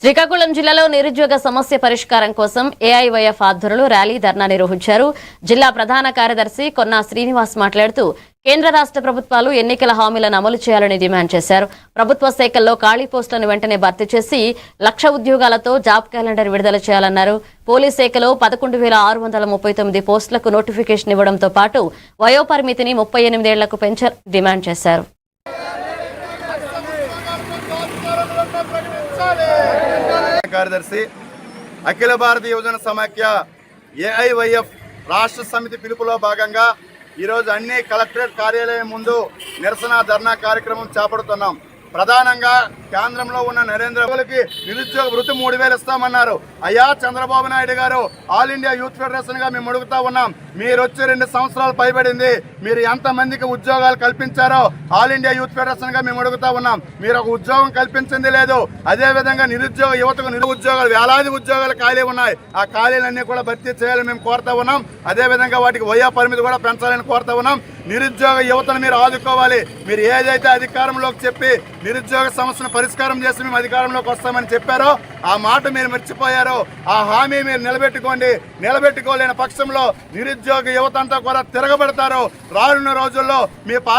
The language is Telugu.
శ్రీకాకుళం జిల్లాలో నిరుద్యోగ సమస్య పరిష్కారం కోసం ఏఐవైఎఫ్ ఆధ్వర్యంలో ర్యాలీ ధర్నా నిర్వహించారు. జిల్లా ప్రధాన కార్యదర్శి కొన్నా శ్రీనివాస్ మాట్లాడుతూ కేంద్ర రాష్ట్ర ప్రభుత్వాలు ఎన్నికల హామీలను అమలు చేయాలని డిమాండ్ చేశారు. ప్రభుత్వ శాఖల్లో ఖాళీ పోస్టులను వెంటనే భర్తీ చేసి 1,00,000 ఉద్యోగాలతో జాబ్ క్యాలెండర్ విడుదల చేయాలన్నారు. పోలీస్ శాఖలో 11,639 పోస్టులకు నోటిఫికేషన్ ఇవ్వడంతో పాటు వయోపరిమితిని 38 ఏళ్లకు పెంచాలని డిమాండ్ చేశారు. కార్యదర్శి అఖిల భారత యువజన సమాఖ్య ఏఐవైఎఫ్ రాష్ట్ర సమితి పిలుపులో భాగంగా ఈరోజు అన్ని కలెక్టరేట్ కార్యాలయం ముందు నిరసన ధర్నా కార్యక్రమం చేపడుతున్నాం. ప్రధానంగా కేంద్రంలో ఉన్న నరేంద్ర మోదీకి నిరుద్యోగ వృత్తి 3,000 ఇస్తామన్నారు. అయ్యా చంద్రబాబు నాయుడు గారు, ఆల్ ఇండియా యూత్ ఫెడరేషన్ గా మేము అడుగుతా ఉన్నాం. మీరు వచ్చి 2 సంవత్సరాలు పైబడింది. మీరు ఎంతమందికి ఉద్యోగాలు కల్పించారో ఆల్ ఇండియా యూత్ ఫెడరేషన్ గా మేము అడుగుతా ఉన్నాం. మీరు ఒక ఉద్యోగం కల్పించింది లేదు. అదేవిధంగా నిరుద్యోగ యువతకు ఉద్యోగాలు, వేలాది ఉద్యోగాలు ఖాళీ ఉన్నాయి. ఆ ఖాళీలన్నీ కూడా భర్తీ చేయాలని మేము కోరుతా ఉన్నాం. అదేవిధంగా వాటికి వయో పరిమితి కూడా పెంచాలని కోరుతా ఉన్నాం. నిరుద్యోగ యువతను మీరు ఆదుకోవాలి. మీరు ఏదైతే అధికారంలోకి చెప్పి నిరుద్యోగ సమస్యను పరిష్కారం చేసి మేము అధికారంలోకి వస్తామని చెప్పారో ఆ మాట మీరు మర్చిపోయారో. ఆ హామీ మీరు నిలబెట్టుకోండి. నిలబెట్టుకోలేని పక్షంలో నిరుద్యోగ యువత అంతా కూడా తిరగబడతారు. రానున్న రోజుల్లో మీ పార్టీ